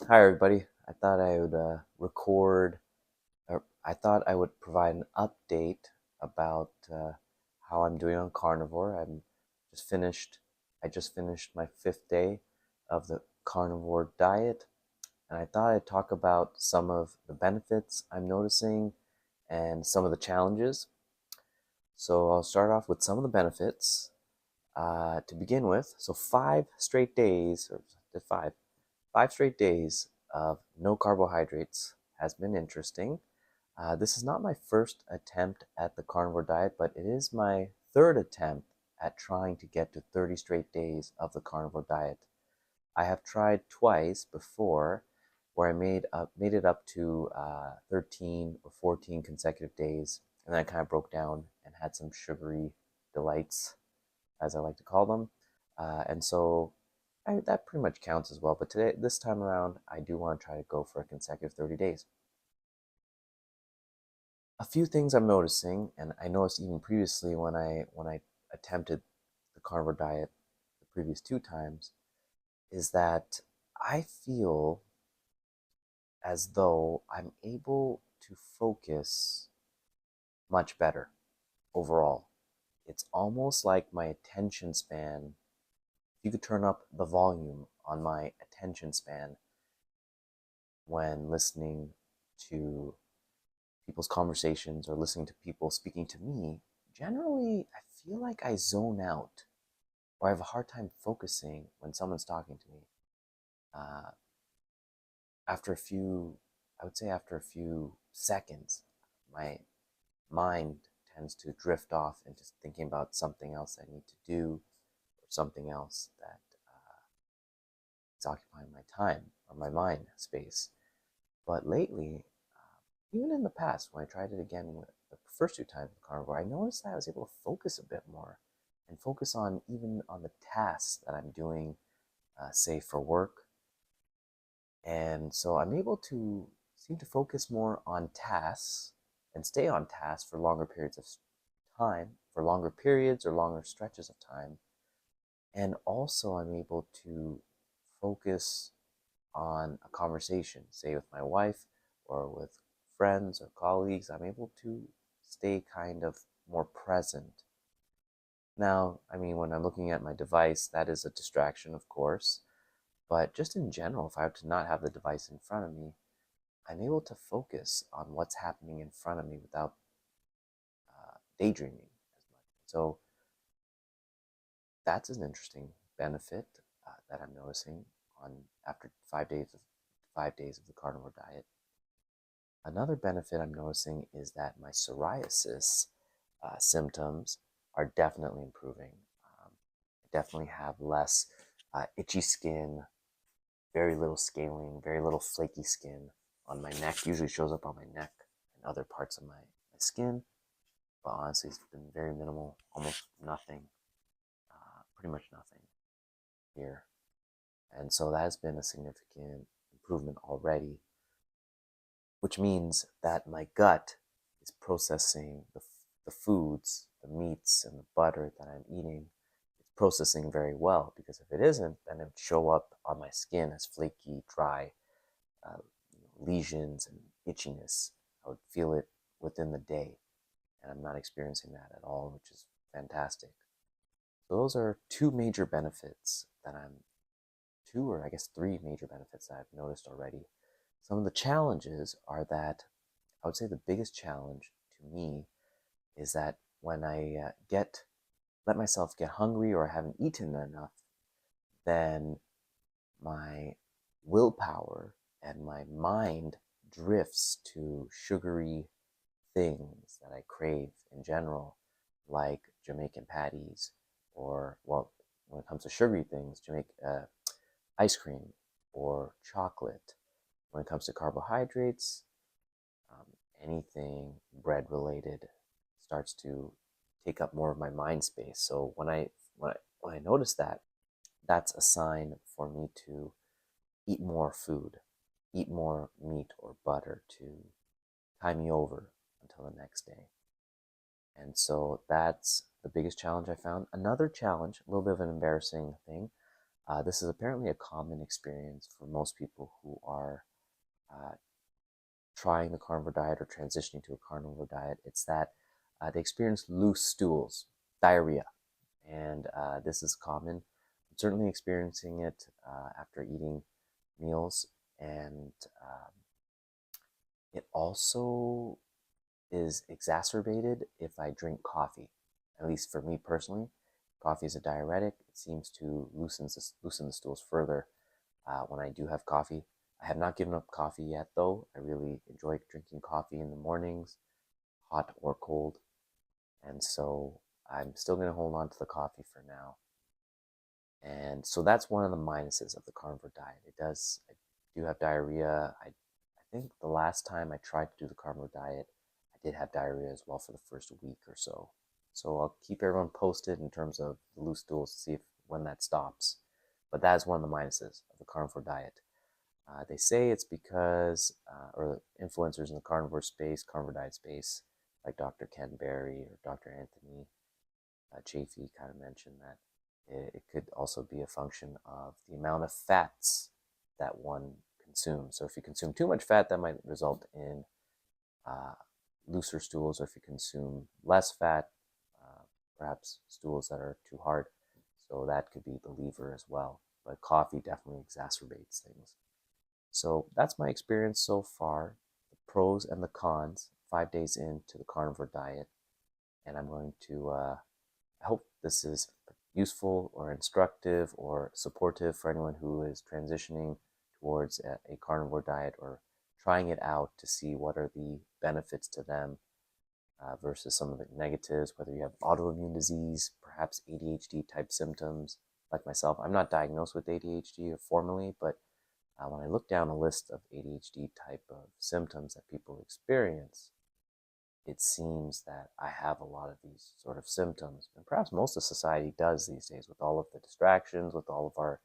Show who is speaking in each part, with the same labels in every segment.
Speaker 1: Hi, everybody. I thought I would I thought I would provide an update about how I'm doing on carnivore. I just finished my fifth day of the carnivore diet, and I thought I'd talk about some of the benefits I'm noticing and some of the challenges. So I'll start off with some of the benefits to begin with. So 5 straight days, or five, 5 straight days of no carbohydrates has been interesting. This is not my first attempt at the carnivore diet, but it is my third attempt at trying to get to 30 straight days of the carnivore diet. I have tried twice before where I made it up to 13 or 14 consecutive days, and then I kind of broke down and had some sugary delights, as I like to call them. And so that pretty much counts as well. But this time around, I do want to try to go for a consecutive 30 days. A few things I'm noticing, and I noticed even previously when I attempted the carnivore diet the previous two times, is that I feel as though I'm able to focus much better overall. It's almost like my attention span, if you could turn up the volume on my attention span when listening to people's conversations or listening to people speaking to me, generally I feel like I zone out or I have a hard time focusing when someone's talking to me. Uh, after a few, I would say after a few seconds, my mind tends to drift off into thinking about something else I need to do or something else that is occupying my time or my mind space. But lately, even in the past, when I tried it again with the first two times with carnivore, I noticed that I was able to focus a bit more and focus on even on the tasks that I'm doing, say for work. And so I'm able to seem to focus more on tasks and stay on task for longer periods of time, for longer periods or longer stretches of time. And also, I'm able to focus on a conversation, say with my wife or with friends or colleagues. I'm able to stay kind of more present. Now, I mean, when I'm looking at my device, that is a distraction, of course. But just in general, if I were to not have the device in front of me, I'm able to focus on what's happening in front of me without daydreaming as much. So that's an interesting benefit that I'm noticing on after 5 days of the carnivore diet. Another benefit I'm noticing is that my psoriasis symptoms are definitely improving. I definitely have less itchy skin, very little scaling, very little flaky skin on my neck. Usually shows up on my neck and other parts of my skin, but honestly, it's been very minimal, almost nothing, pretty much nothing here. And so that has been a significant improvement already, which means that my gut is processing the foods, the meats, and the butter that I'm eating. It's processing very well because if it isn't, then it would show up on my skin as flaky, dry uh, lesions and itchiness. I would feel it within the day, and I'm not experiencing that at all, which is fantastic. So those are two major benefits that I'm two or I guess three major benefits that I've noticed already. Some of the challenges are that I would say the biggest challenge to me is that when I let myself get hungry or I haven't eaten enough, then my willpower and my mind drifts to sugary things that I crave in general, like Jamaican patties, or, well, when it comes to sugary things, ice cream or chocolate. When it comes to carbohydrates, um, anything bread related starts to take up more of my mind space. So when I notice that, that's a sign for me to eat more food, eat more meat or butter to tie me over until the next day. And so that's the biggest challenge I found. Another challenge, a little bit of an embarrassing thing, This is apparently a common experience for most people who are uh, trying the carnivore diet or transitioning to a carnivore diet. It's that they experience loose stools, diarrhea, and this is common. I'm certainly experiencing it after eating meals, and it also is exacerbated if I drink coffee. At least for me personally, coffee is a diuretic. It seems to loosen the stools further when I do have coffee. I have not given up coffee yet, though. I really enjoy drinking coffee in the mornings, hot or cold, and so I'm still going to hold on to the coffee for now. And so that's one of the minuses of the carnivore diet. I do have diarrhea. I think the last time I tried to do the carnivore diet, I did have diarrhea as well for the first week or so. So I'll keep everyone posted in terms of the loose stools to see if when that stops. But that is one of the minuses of the carnivore diet. They say it's because, or influencers in the carnivore space, carnivore diet space, like Dr. Ken Berry or Dr. Anthony Chafee kind of mentioned that it could also be a function of the amount of fats that one consumes. So if you consume too much fat, that might result in uh, looser stools, or if you consume less fat, perhaps stools that are too hard. So that could be the lever as well. But coffee definitely exacerbates things. So that's my experience so far, the pros and the cons, 5 days into the carnivore diet. And I'm going to I hope this is useful or instructive or supportive for anyone who is transitioning towards a carnivore diet or trying it out to see what are the benefits to them versus some of the negatives, whether you have autoimmune disease, perhaps ADHD type symptoms like myself. I'm not diagnosed with ADHD or formally, but when I look down a list of ADHD type of symptoms that people experience, it seems that I have a lot of these sort of symptoms. And perhaps most of society does these days with all of the distractions, with all of our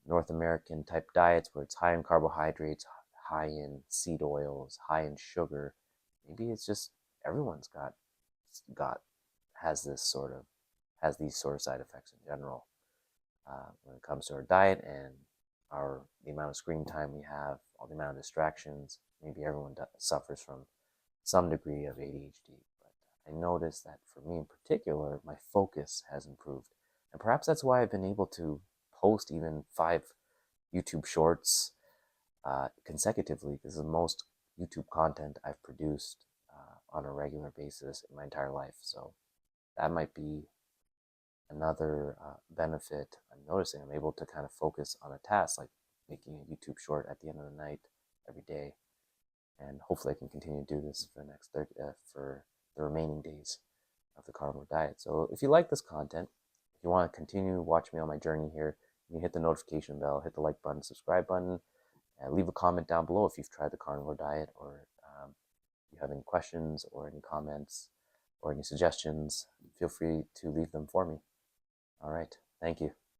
Speaker 1: North American type diets where it's high in carbohydrates, high in seed oils, high in sugar. Maybe it's just everyone's got has this sort of has these sort of side effects in general when it comes to our diet and our the amount of screen time we have, all the amount of distractions. Maybe everyone suffers from some degree of ADHD, but I noticed that for me in particular, my focus has improved. And perhaps that's why I've been able to post even 5 YouTube shorts consecutively, because this is the most YouTube content I've produced on a regular basis in my entire life. So that might be another benefit I'm noticing. I'm able to kind of focus on a task like making a YouTube short at the end of the night every day, and hopefully I can continue to do this for the next for the remaining days of the carnivore diet. So if you like this content, if you want to continue watch me on my journey here, you hit the notification bell, hit the like button, subscribe button, and leave a comment down below if you've tried the carnivore diet, or you have any questions or any comments or any suggestions. Feel free to leave them for me. All right, thank you.